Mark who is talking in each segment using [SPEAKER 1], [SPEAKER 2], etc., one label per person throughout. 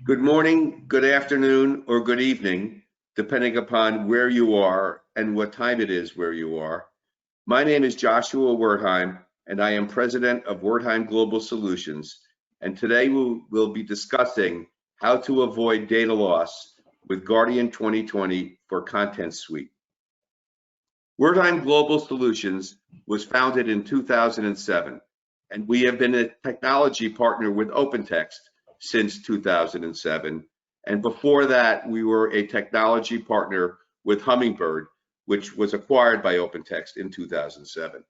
[SPEAKER 1] Good morning, good afternoon, or good evening, depending upon where you are and what time it is where you are. My name is Joshua Wertheim, and I am president of Wertheim Global Solutions. And today we'll be discussing how to avoid data loss with Guardian 2020 for Content Suite. Wertheim Global Solutions was founded in 2007, and we have been a technology partner with OpenText since 2007. And before that, we were a technology partner with Hummingbird, which was acquired by OpenText in 2007.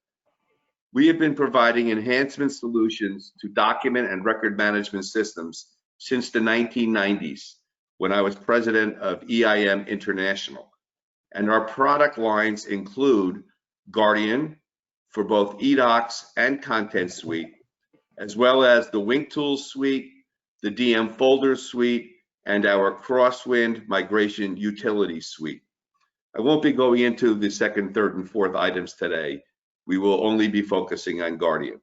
[SPEAKER 1] We have been providing enhancement solutions to document and record management systems since the 1990s, when I was president of EIM International. And our product lines include Guardian for both eDocs and Content Suite, as well as the Wink Tools Suite, the DM Folders Suite, and our Crosswind Migration Utility Suite. I won't be going into the second, third, and fourth items today. We will only be focusing on Guardian.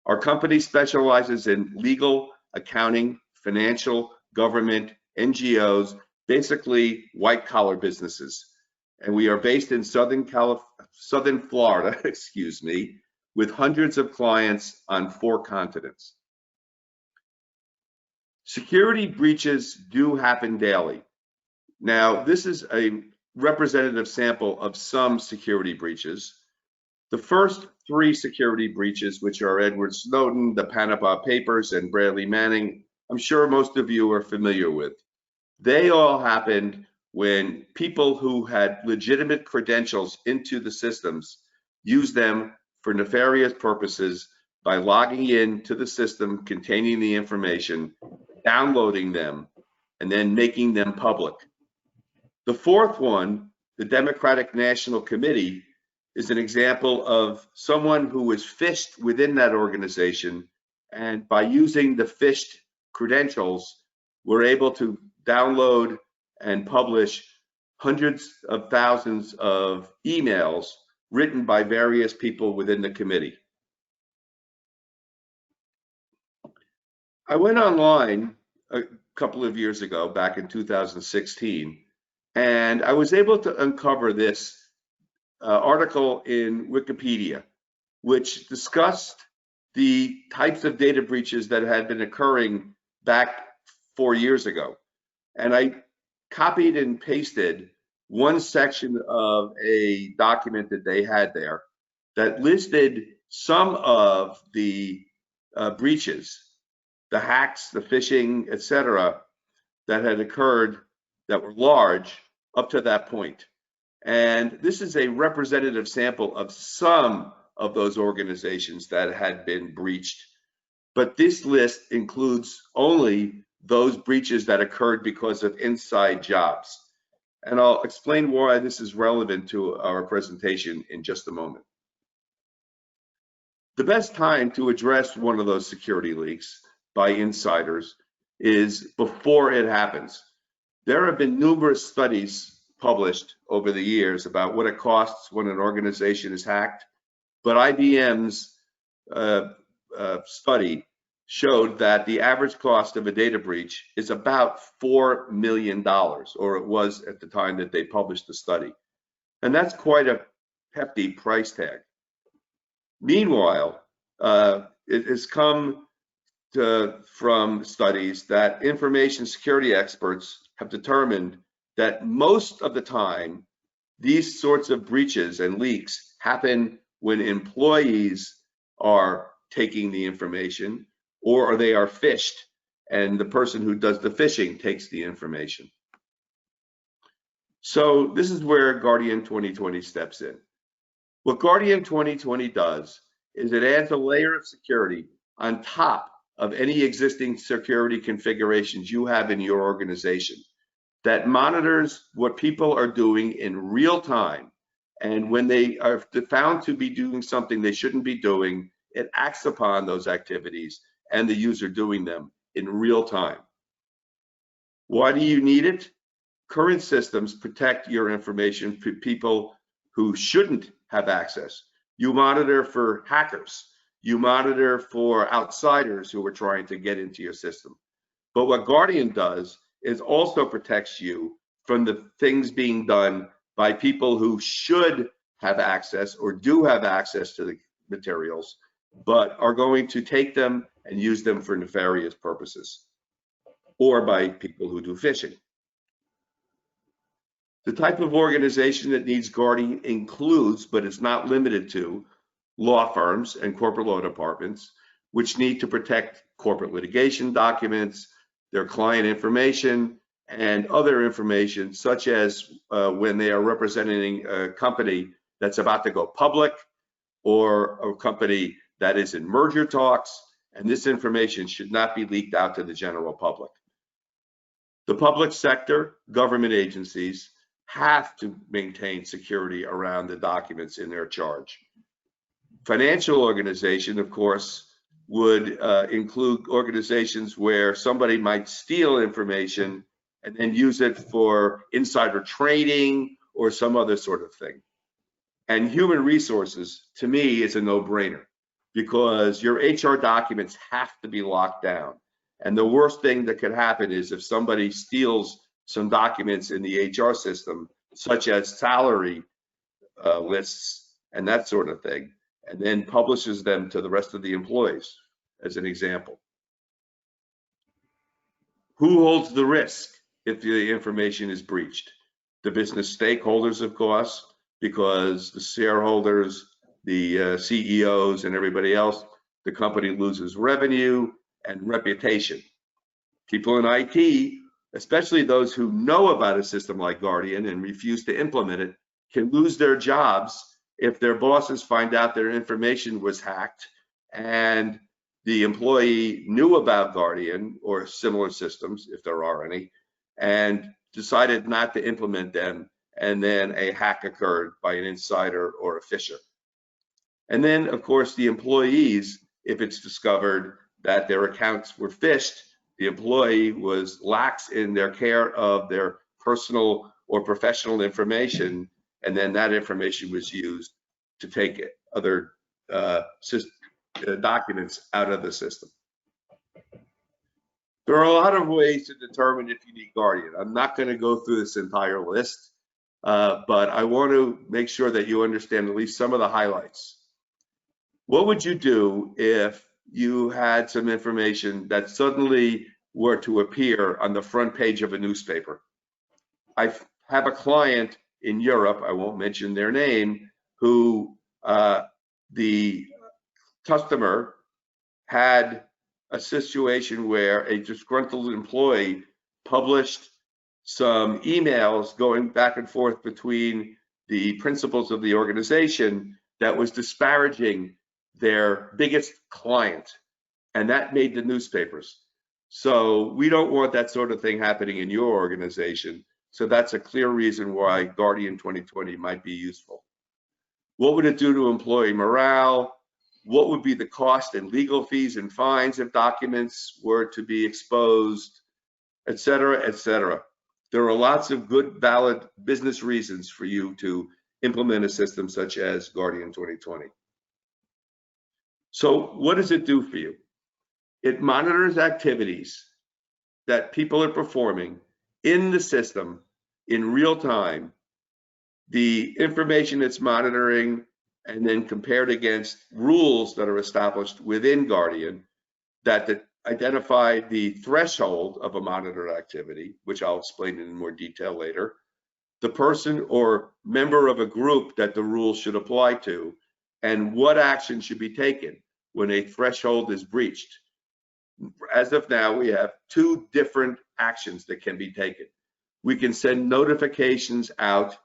[SPEAKER 1] Our company specializes in legal, accounting, financial, government, NGOs, basically white-collar businesses. And we are based in Southern Florida, excuse me, with hundreds of clients on 4 continents. Security breaches do happen daily. Now, this is a representative sample of some security breaches. The first 3 security breaches, which are Edward Snowden, the Panama Papers, and Bradley Manning, I'm sure most of you are familiar with. They all happened when people who had legitimate credentials into the systems used them for nefarious purposes by logging in to the system containing the information, downloading them, and then making them public. The fourth one, the Democratic National Committee, is an example of someone who was phished within that organization, and by using the phished credentials, were able to download and publish hundreds of thousands of emails written by various people within the committee. I went online a couple of years ago, back in 2016, and I was able to uncover this article in Wikipedia, which discussed the types of data breaches that had been occurring back 4 years ago. And I copied and pasted one section of a document that they had there that listed some of the breaches, the hacks, the phishing, etc., that had occurred that were large up to that point. And this is a representative sample of some of those organizations that had been breached. But this list includes only those breaches that occurred because of inside jobs. And I'll explain why this is relevant to our presentation in just a moment. The best time to address one of those security leaks by insiders is before it happens. There have been numerous studies published over the years about what it costs when an organization is hacked, but IBM's study showed that the average cost of a data breach is about $4 million, or it was at the time that they published the study. And that's quite a hefty price tag. Meanwhile, it has come from studies that information security experts have determined that most of the time, these sorts of breaches and leaks happen when employees are taking the information, or they are phished, and the person who does the phishing takes the information. So this is where Guardian 2020 steps in. What Guardian 2020 does is it adds a layer of security on top of any existing security configurations you have in your organization that monitors what people are doing in real time. And when they are found to be doing something they shouldn't be doing, it acts upon those activities and the user doing them in real time. Why do you need it? Current systems protect your information for people who shouldn't have access. You monitor for hackers. You monitor for outsiders who are trying to get into your system. But what Guardian does is also protects you from the things being done by people who should have access or do have access to the materials, but are going to take them and use them for nefarious purposes, or by people who do phishing. The type of organization that needs Guardian includes, but it's not limited to, law firms and corporate law departments, which need to protect corporate litigation documents, their client information, and other information, such as when they are representing a company that's about to go public or a company that is in merger talks, and this information should not be leaked out to the general public. The public sector, government agencies, have to maintain security around the documents in their charge. Financial organization, of course, would include organizations where somebody might steal information and then use it for insider trading or some other sort of thing. And human resources, to me, is a no-brainer because your HR documents have to be locked down. And the worst thing that could happen is if somebody steals some documents in the HR system, such as salary lists and that sort of thing, and then publishes them to the rest of the employees, as an example. Who holds the risk if the information is breached? The business stakeholders, of course, because the shareholders, the CEOs, and everybody else, the company loses revenue and reputation. People in IT, especially those who know about a system like Guardian and refuse to implement it, can lose their jobs if their bosses find out their information was hacked and the employee knew about Guardian or similar systems, if there are any, and decided not to implement them, and then a hack occurred by an insider or a phisher. And then, of course, the employees, if it's discovered that their accounts were phished, the employee was lax in their care of their personal or professional information, and then that information was used to take other documents out of the system. There are a lot of ways to determine if you need Guardian. I'm not going to go through this entire list, but I want to make sure that you understand at least some of the highlights. What would you do if you had some information that suddenly were to appear on the front page of a newspaper? I have a client in Europe, I won't mention their name, who the customer had a situation where a disgruntled employee published some emails going back and forth between the principals of the organization that was disparaging their biggest client, and that made the newspapers. So we don't want that sort of thing happening in your organization. So that's a clear reason why Guardian 2020 might be useful. What would it do to employee morale? What would be the cost and legal fees and fines if documents were to be exposed, et cetera, et cetera. There are lots of good, valid business reasons for you to implement a system such as Guardian 2020. So what does it do for you? It monitors activities that people are performing in the system in real time. The information it's monitoring and then compared against rules that are established within Guardian that identify the threshold of a monitored activity, which I'll explain in more detail later, the person or member of a group that the rules should apply to, and what action should be taken when a threshold is breached. As of now, we have two different actions that can be taken. We can send notifications out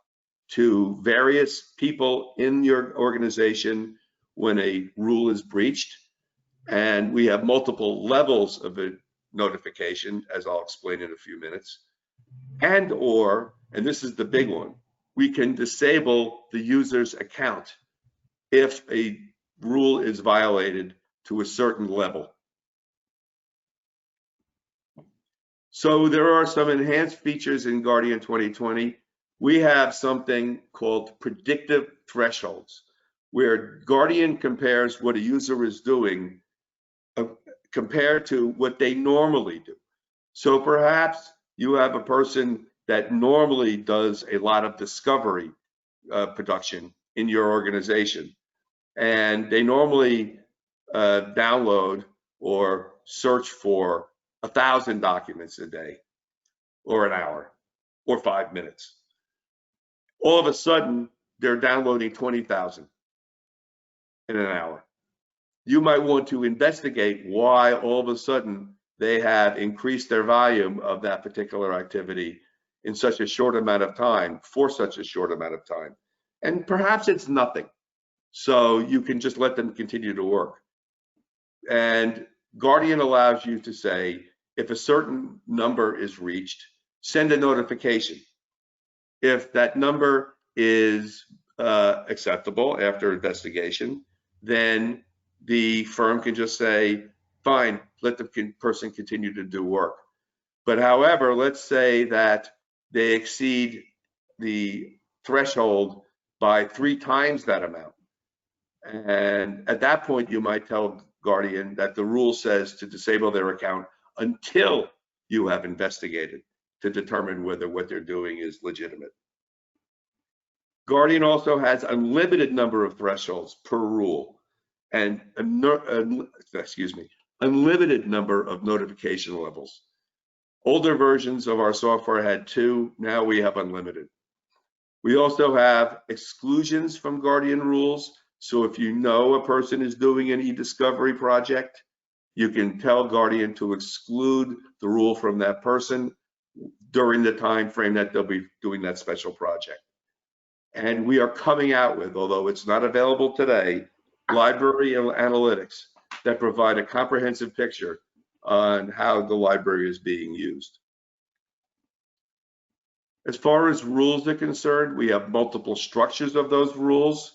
[SPEAKER 1] to various people in your organization when a rule is breached, and we have multiple levels of a notification, as I'll explain in a few minutes. And this is the big one, we can disable the user's account if a rule is violated to a certain level. So there are some enhanced features in Guardian 2020. We have something called predictive thresholds, where Guardian compares what a user is doing compared to what they normally do. So perhaps you have a person that normally does a lot of discovery production in your organization, and they normally download or search for 1,000 documents a day or an hour or 5 minutes. All of a sudden, they're downloading 20,000 in an hour. You might want to investigate why all of a sudden they have increased their volume of that particular activity in such a short amount of time, for such a short amount of time. And perhaps it's nothing. So you can just let them continue to work. And Guardian allows you to say, if a certain number is reached, send a notification. If that number is acceptable after investigation, then the firm can just say, fine, let the person continue to do work. But however, let's say that they exceed the threshold by 3 times that amount. And at that point, you might tell Guardian that the rule says to disable their account until you have investigated to determine whether what they're doing is legitimate. Guardian also has unlimited number of thresholds per rule and unlimited number of notification levels. Older versions of our software had 2, now we have unlimited. We also have exclusions from Guardian rules. So if you know a person is doing an e-discovery project, you can tell Guardian to exclude the rule from that person during the time frame that they'll be doing that special project. And we are coming out with, although it's not available today, library analytics that provide a comprehensive picture on how the library is being used. As far as rules are concerned, we have multiple structures of those rules.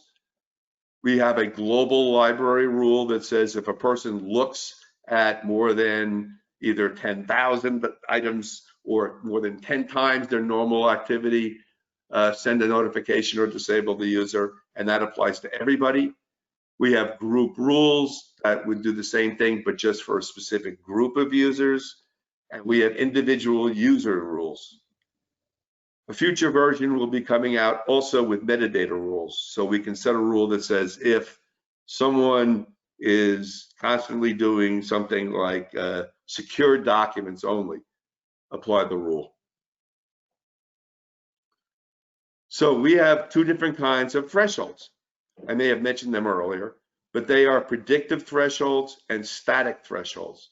[SPEAKER 1] We have a global library rule that says if a person looks at more than either 10,000 items or more than 10 times their normal activity, send a notification or disable the user, and that applies to everybody. We have group rules that would do the same thing, but just for a specific group of users. And we have individual user rules. A future version will be coming out also with metadata rules. So we can set a rule that says if someone is constantly doing something like secure documents only, apply the rule. So we have 2 different kinds of thresholds. I may have mentioned them earlier, but they are predictive thresholds and static thresholds.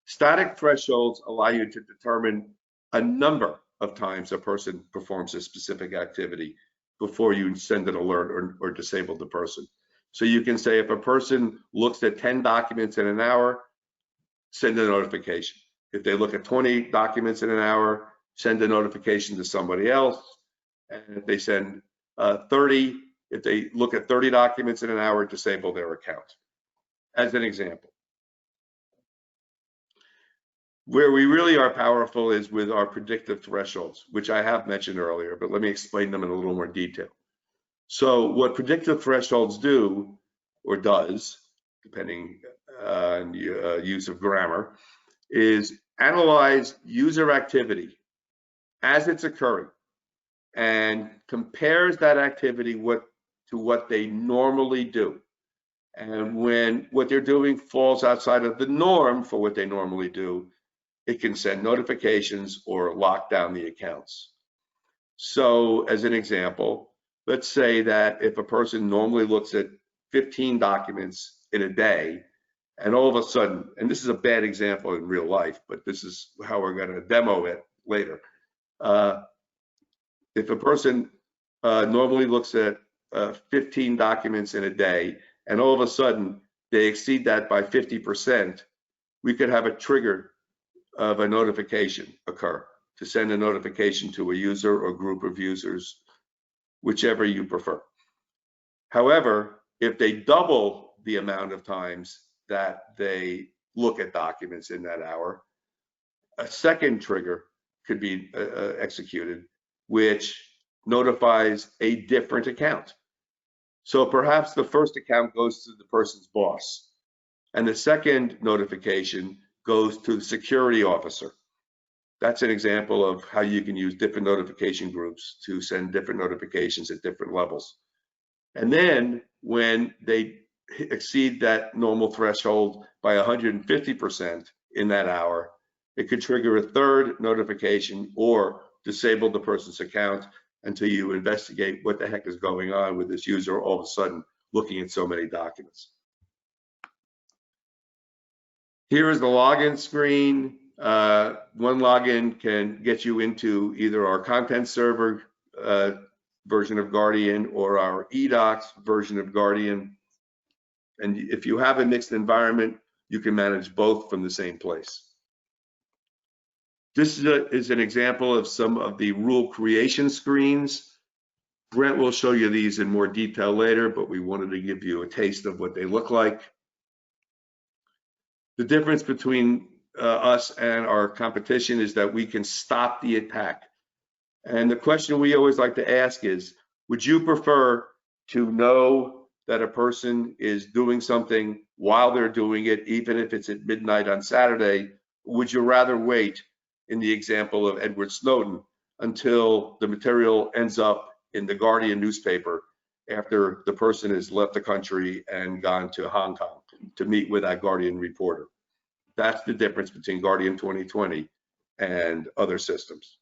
[SPEAKER 1] Static thresholds allow you to determine a number of times a person performs a specific activity before you send an alert or disable the person. So you can say if a person looks at 10 documents in an hour, send a notification. If they look at 20 documents in an hour, send a notification to somebody else. And if they send 30, if they look at 30 documents in an hour, disable their account, as an example. Where we really are powerful is with our predictive thresholds, which I have mentioned earlier, but let me explain them in a little more detail. So what predictive thresholds do, or does, depending on use of grammar, is analyze user activity as it's occurring and compares that activity to what they normally do. And when what they're doing falls outside of the norm for what they normally do, it can send notifications or lock down the accounts. So as an example, let's say that if a person normally looks at 15 documents in a day, and all of a sudden, and this is a bad example in real life, but this is how we're going to demo it later. If a person normally looks at 15 documents in a day, and all of a sudden they exceed that by 50%, we could have a trigger of a notification occur to send a notification to a user or group of users, whichever you prefer. However, if they double the amount of times that they look at documents in that hour, a second trigger could be executed, which notifies a different account. So perhaps the first account goes to the person's boss, and the second notification goes to the security officer. That's an example of how you can use different notification groups to send different notifications at different levels. And then when they exceed that normal threshold by 150% in that hour, it could trigger a third notification or disable the person's account until you investigate what the heck is going on with this user all of a sudden looking at so many documents. Here is the login screen. One login can get you into either our content server version of Guardian or our eDocs version of Guardian. And if you have a mixed environment, you can manage both from the same place. This is an example of some of the rule creation screens. Brent will show you these in more detail later, but we wanted to give you a taste of what they look like. The difference between us and our competition is that we can stop the attack. And the question we always like to ask is, would you prefer to know that a person is doing something while they're doing it, even if it's at midnight on Saturday? Would you rather wait, in the example of Edward Snowden, until the material ends up in the Guardian newspaper after the person has left the country and gone to Hong Kong to meet with that Guardian reporter? That's the difference between Guardian 2020 and other systems.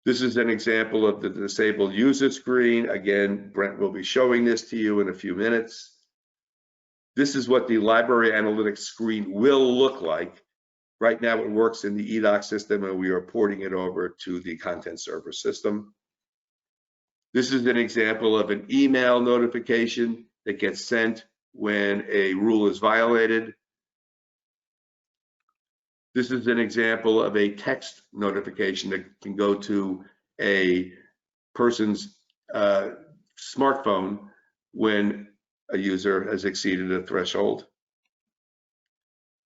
[SPEAKER 1] This is an example of the disabled user screen. Again, Brent will be showing this to you in a few minutes. This is what the library analytics screen will look like. Right now it works in the eDoc system and we are porting it over to the content server system. This is an example of an email notification that gets sent when a rule is violated. This is an example of a text notification that can go to a person's smartphone when a user has exceeded a threshold.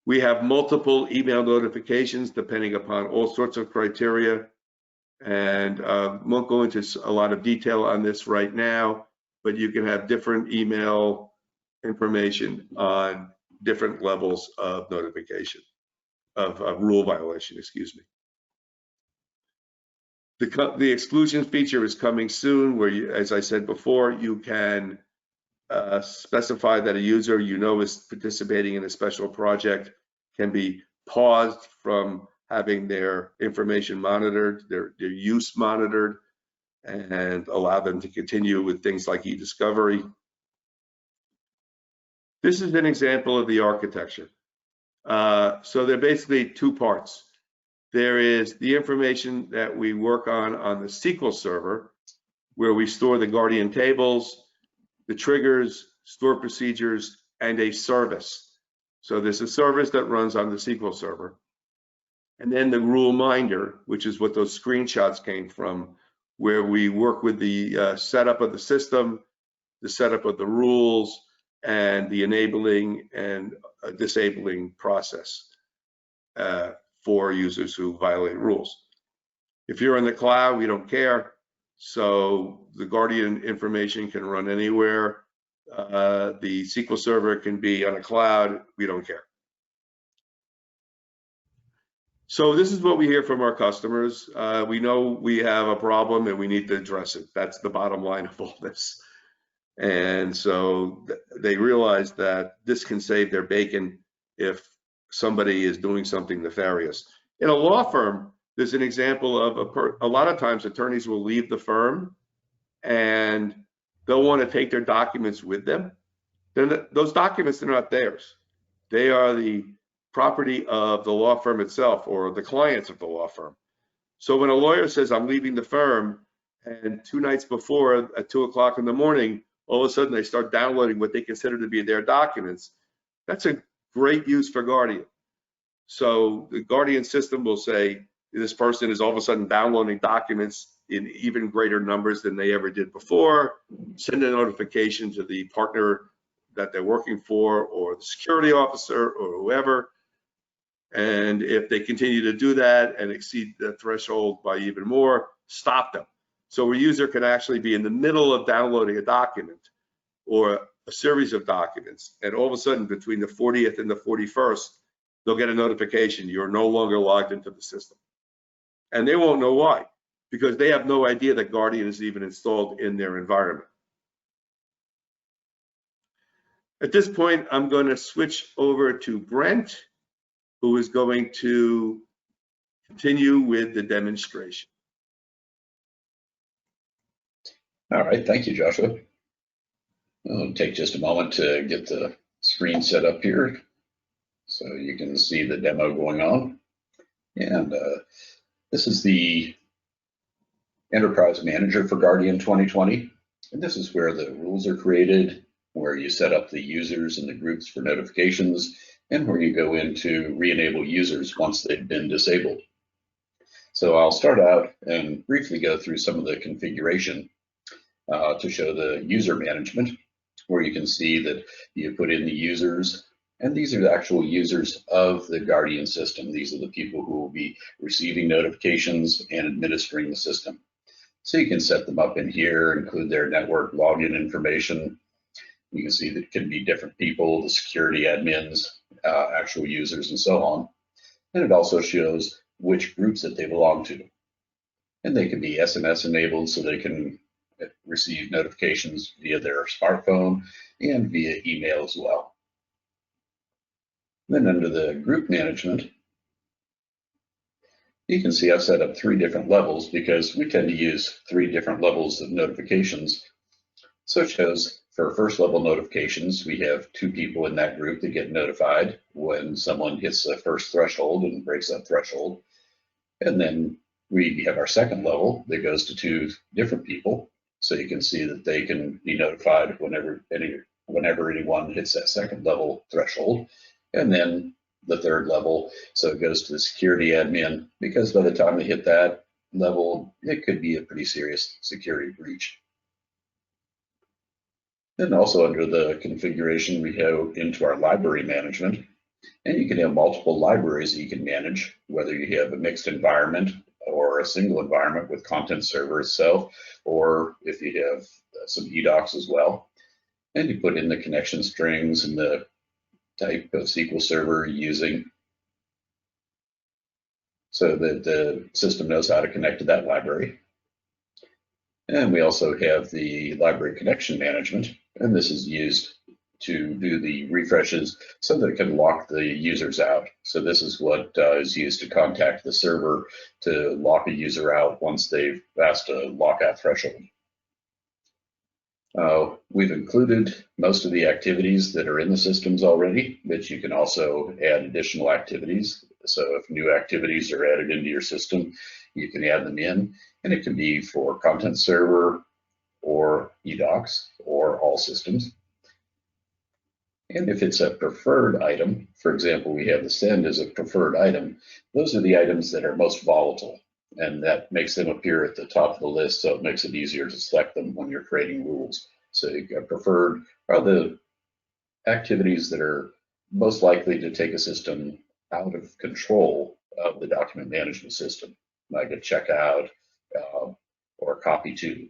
[SPEAKER 1] We have multiple email notifications depending upon all sorts of criteria, and won't go into a lot of detail on this right now, but you can have different email information on different levels of notification, of rule violation, excuse me. The exclusion feature is coming soon, where you, as I said before, you can specify that a user you know is participating in a special project can be paused from having their information monitored, their use monitored, and allow them to continue with things like e-discovery. This is an example of the architecture. So there are basically two parts. There is the information that we work on the SQL server, where we store the Guardian tables, the triggers, stored procedures, and a service. So there's a service that runs on the SQL server. And then the rule minder, which is what those screenshots came from, where we work with the setup of the system, the setup of the rules, and the enabling and disabling process for users who violate rules. If you're in the cloud, we don't care. So the Guardian information can run anywhere. The SQL server can be on a cloud, we don't care. So this is what we hear from our customers. We know we have a problem and we need to address it. That's the bottom line of all this. And so they realize that this can save their bacon if somebody is doing something nefarious. In a law firm, there's an example of a lot of times attorneys will leave the firm and they'll want to take their documents with them. Those documents are not theirs. They are the property of the law firm itself or the clients of the law firm. So when a lawyer says, I'm leaving the firm, and 2 nights before at 2 o'clock in the morning, all of a sudden they start downloading what they consider to be their documents, that's a great use for Guardian. So the Guardian system will say, this person is all of a sudden downloading documents in even greater numbers than they ever did before, send a notification to the partner that they're working for or the security officer or whoever. And if they continue to do that and exceed the threshold by even more, stop them. So a user can actually be in the middle of downloading a document or a series of documents, and all of a sudden between the 40th and the 41st, they'll get a notification you're no longer logged into the system. And they won't know why, because they have no idea that Guardian is even installed in their environment. At this point, I'm going to switch over to Brent, who is going to continue with the demonstration.
[SPEAKER 2] All right, thank you, Joshua. It'll take just a moment to get the screen set up here so you can see the demo going on. And this is the Enterprise Manager for Guardian 2020. And this is where the rules are created, where you set up the users and the groups for notifications, and where you go in to re-enable users once they've been disabled. So I'll start out and briefly go through some of the configuration to show the user management, where you can see that you put in the users, and these are the actual users of the Guardian system. These are the people who will be receiving notifications and administering the system. So you can set them up in here, include their network login information. You can see that it can be different people, the security admins, actual users, and so on. And it also shows which groups that they belong to. And they can be SMS enabled, so they can receive notifications via their smartphone and via email as well. Then under the group management, you can see I've set up 3 different levels because we tend to use 3 different levels of notifications. So it shows for first level notifications, we have 2 people in that group that get notified when someone hits the first threshold and breaks that threshold. And then we have our second level that goes to 2 different people. So you can see that they can be notified whenever anyone hits that second level threshold. And then the third level, so it goes to the security admin, because by the time they hit that level, it could be a pretty serious security breach. And also under the configuration, we go into our library management, and you can have multiple libraries that you can manage, whether you have a mixed environment or a single environment with content server itself, or if you have some eDocs as well. And you put in the connection strings and the type of SQL server you're using so that the system knows how to connect to that library. And we also have the library connection management, and this is used to do the refreshes so that it can lock the users out. So this is what is used to contact the server to lock a user out once they've passed a lockout threshold. We've included most of the activities that are in the systems already, but you can also add additional activities. So if new activities are added into your system, you can add them in, and it can be for content server or eDocs or all systems. And if it's a preferred item, for example, we have the send as a preferred item, those are the items that are most volatile, and that makes them appear at the top of the list, so it makes it easier to select them when you're creating rules. So preferred are the activities that are most likely to take a system out of control of the document management system, like a checkout or a copy to.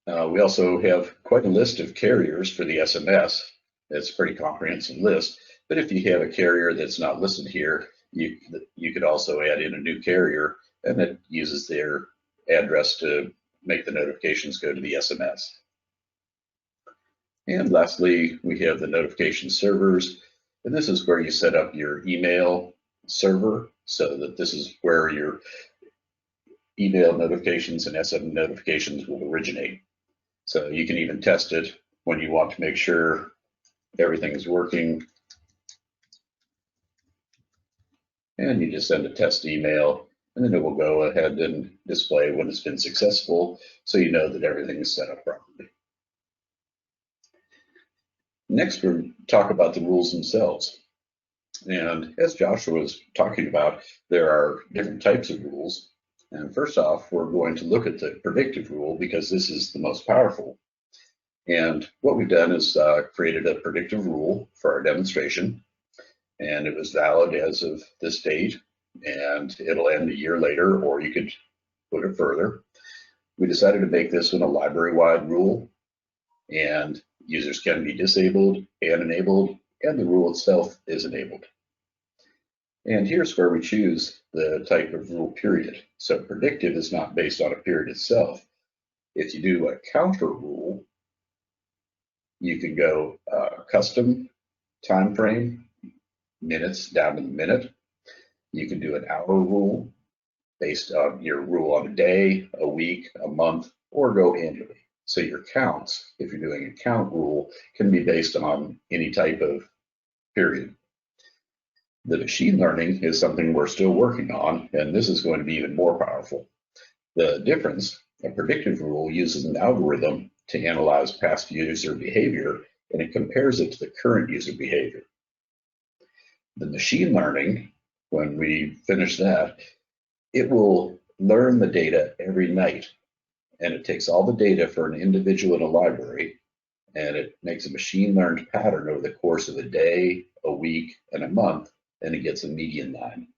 [SPEAKER 2] We also have quite a list of carriers for the SMS. It's a pretty comprehensive list, but if you have a carrier that's not listed here, you could also add in a new carrier, and it uses their address to make the notifications go to the SMS. And lastly, we have the notification servers, and this is where you set up your email server, so that this is where your email notifications and SMS notifications will originate. So you can even test it when you want to make sure everything is working. And you just send a test email, and then it will go ahead and display when it's been successful, so you know that everything is set up properly. Next, we'll talk about the rules themselves. And as Joshua was talking about, there are different types of rules. And first off, we're going to look at the predictive rule because this is the most powerful. And what we've done is created a predictive rule for our demonstration, and it was valid as of this date, and it'll end a year later, or you could put it further. We decided to make this one a library-wide rule, and users can be disabled and enabled and the rule itself is enabled. And here's where we choose the type of rule period. So predictive is not based on a period itself. If you do a counter rule, you can go custom time frame, minutes down to the minute. You can do an hour rule based on your rule on a day, a week, a month, or go annually. So your counts, if you're doing a count rule, can be based on any type of period. The machine learning is something we're still working on, and this is going to be even more powerful. The difference, a predictive rule uses an algorithm to analyze past user behavior, and it compares it to the current user behavior. The machine learning, when we finish that, it will learn the data every night, and it takes all the data for an individual in a library, and it makes a machine learned pattern over the course of a day, a week, and a month, and it gets a median line.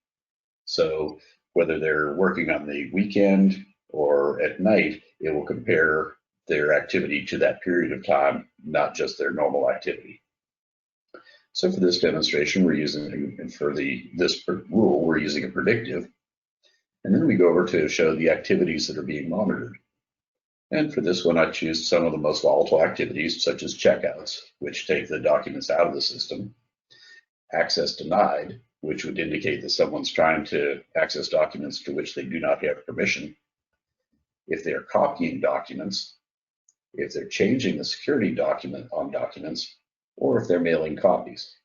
[SPEAKER 2] So whether they're working on the weekend or at night, it will compare their activity to that period of time, not just their normal activity. So for this demonstration, we're using, and for this rule, we're using a predictive. And then we go over to show the activities that are being monitored. And for this one, I choose some of the most volatile activities, such as checkouts, which take the documents out of the system, access denied, which would indicate that someone's trying to access documents to which they do not have permission, if they're copying documents, if they're changing the security document on documents, or if they're mailing copies.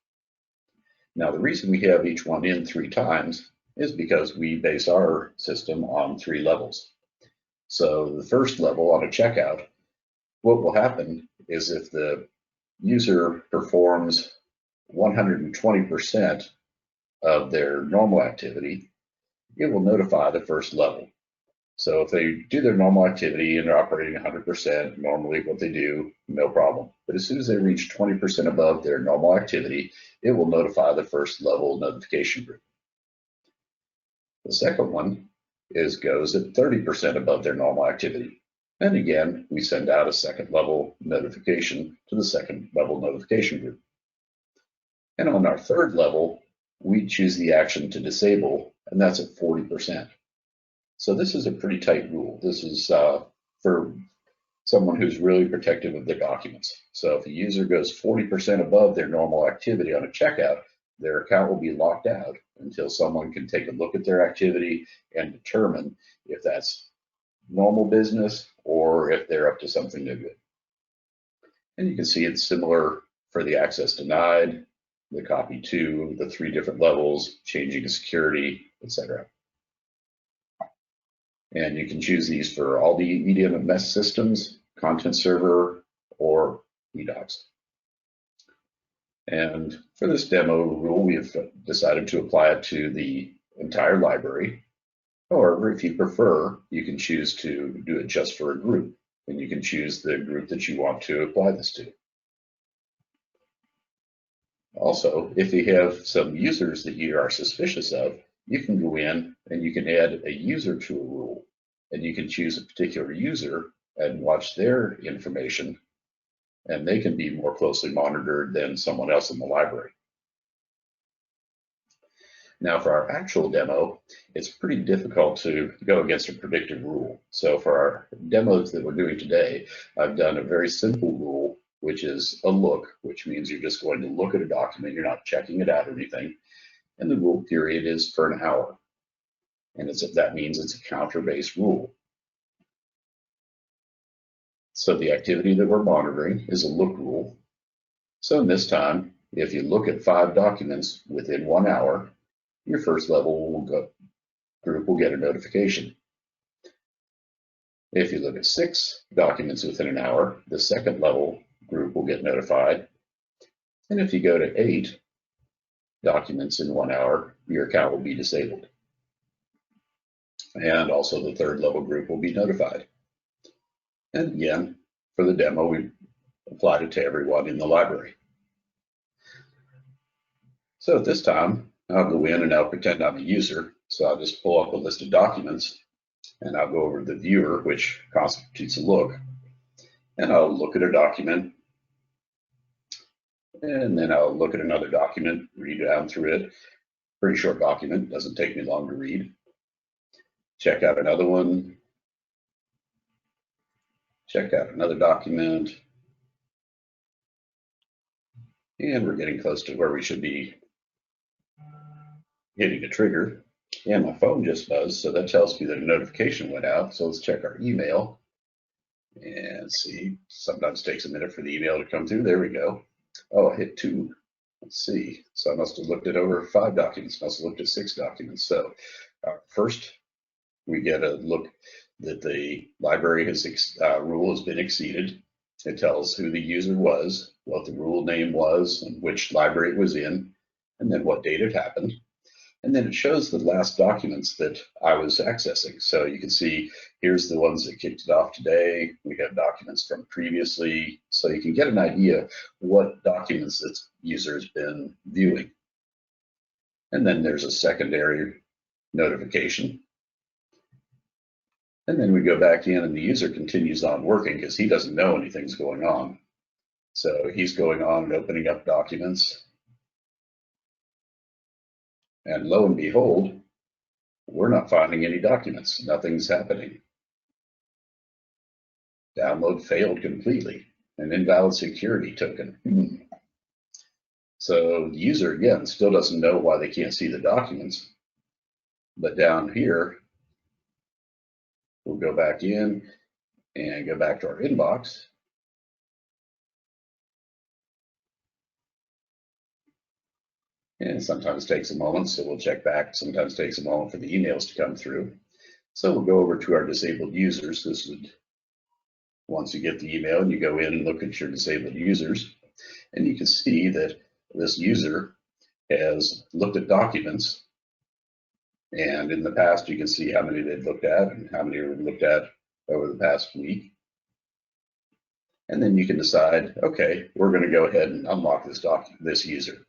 [SPEAKER 2] Now, the reason we have each one in 3 times is because we base our system on 3 levels. So the first level on a checkout, what will happen is if the user performs 120% of their normal activity, it will notify the first level. So if they do their normal activity and they're operating 100%, normally what they do, no problem. But as soon as they reach 20% above their normal activity, it will notify the first level notification group. The second one goes at 30% above their normal activity. And again, we send out a second level notification to the second level notification group. And on our third level, we choose the action to disable, and that's at 40%. So this is a pretty tight rule. This is for someone who's really protective of their documents. So if a user goes 40% above their normal activity on a checkout, their account will be locked out until someone can take a look at their activity and determine if that's normal business or if they're up to something no good. And you can see it's similar for the access denied, the copy to, the 3 different levels, changing to security, etc. And you can choose these for all the medium and mesh systems, content server, or eDocs. And for this demo rule, we have decided to apply it to the entire library. However, if you prefer, you can choose to do it just for a group, and you can choose the group that you want to apply this to. Also, if you have some users that you are suspicious of, you can go in and you can add a user to a rule, and you can choose a particular user and watch their information, and they can be more closely monitored than someone else in the library. Now for our actual demo, it's pretty difficult to go against a predictive rule. So for our demos that we're doing today, I've done a very simple rule, which is a look, which means you're just going to look at a document, you're not checking it out or anything. And the rule period is for an hour. And that means it's a counter-based rule. So the activity that we're monitoring is a look rule. So in this time, if you look at 5 documents within 1 hour, your first level group will get a notification. If you look at 6 documents within an hour, the second level group will get notified. And if you go to 8 documents in 1 hour, your account will be disabled. And also the third level group will be notified. And again, for the demo, we applied it to everyone in the library. So at this time, I'll go in and I'll pretend I'm a user. So I'll just pull up a list of documents and I'll go over to the viewer, which constitutes a look. And I'll look at a document. And then I'll look at another document, read down through it. Pretty short document, doesn't take me long to read. Check out another one. Check out another document. And we're getting close to where we should be hitting a trigger. And my phone just buzzed, so that tells me that a notification went out. So let's check our email and see. Sometimes it takes a minute for the email to come through. There we go. Oh, I hit 2. Let's see. So I must have looked at over 5 documents, must have looked at 6 documents. So first, we get a look that the library rule has been exceeded. It tells who the user was, what the rule name was, and which library it was in, and then what date it happened. And then it shows the last documents that I was accessing. So you can see here's the ones that kicked it off today. We have documents from previously. So you can get an idea what documents this user has been viewing. And then there's a secondary notification. And then we go back in and the user continues on working because he doesn't know anything's going on. So he's going on and opening up documents. And lo and behold, we're not finding any documents. Nothing's happening. Download failed completely. An invalid security token. So the user, again, still doesn't know why they can't see the documents. But down here, we'll go back in and go back to our inbox. And sometimes it takes a moment, so we'll check back. Sometimes it takes a moment for the emails to come through. So we'll go over to our disabled users. This would, once you get the email, you go in and look at your disabled users, and you can see that this user has looked at documents. And in the past, you can see how many they've looked at and how many were looked at over the past week. And then you can decide, okay, we're going to go ahead and unlock this user.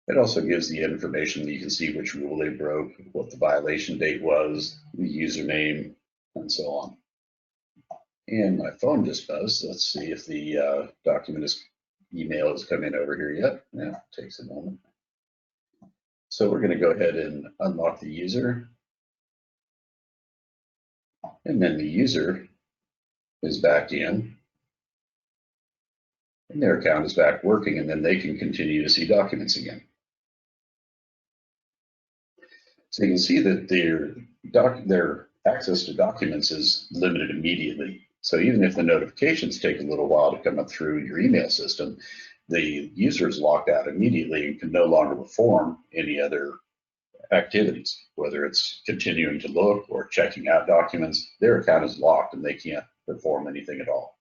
[SPEAKER 2] It also gives the information that you can see which rule they broke, what the violation date was, the username, and so on. And my phone just buzzed. Let's see if the email has come in over here yet. Yeah, it takes a moment. So we're going to go ahead and unlock the user. And then the user is back in. And their account is back working, and then they can continue to see documents again. So you can see that their access to documents is limited immediately. So even if the notifications take a little while to come up through your email system, the user is locked out immediately and can no longer perform any other activities, whether it's continuing to look or checking out documents. Their account is locked and they can't perform anything at all.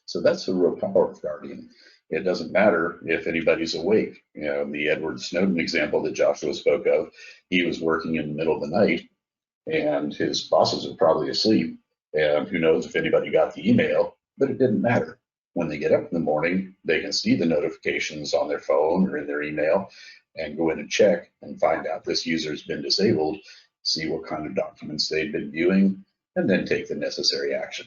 [SPEAKER 2] So that's the real power of Guardian. It doesn't matter if anybody's awake. You know, the Edward Snowden example that Joshua spoke of, he was working in the middle of the night and his bosses are probably asleep, and who knows if anybody got the email, but it didn't matter. When they get up in the morning, they can see the notifications on their phone or in their email and go in and check and find out this user's been disabled, see what kind of documents they've been viewing, and then take the necessary action.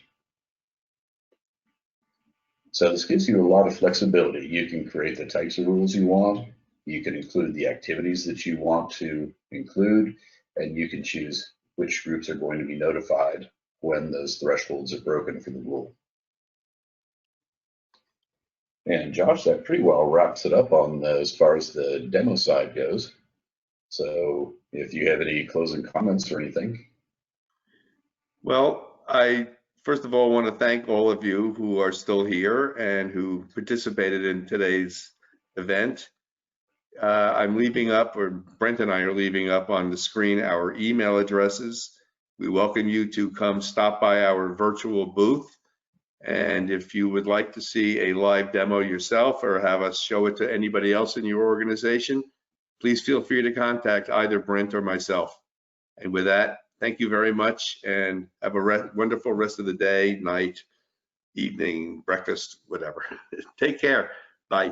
[SPEAKER 2] So this gives you a lot of flexibility. You can create the types of rules you want. You can include the activities that you want to include, and you can choose which groups are going to be notified when those thresholds are broken for the rule. And Josh, that pretty well wraps it up on as far as the demo side goes. So if you have any closing comments or anything.
[SPEAKER 1] Well, I first of all want to thank all of you who are still here and who participated in today's event. I'm leaving up, or Brent and I are leaving up on the screen, our email addresses. We welcome you to come stop by our virtual booth. And if you would like to see a live demo yourself or have us show it to anybody else in your organization, please feel free to contact either Brent or myself. And with that, thank you very much and have a wonderful rest of the day, night, evening, breakfast, whatever. Take care.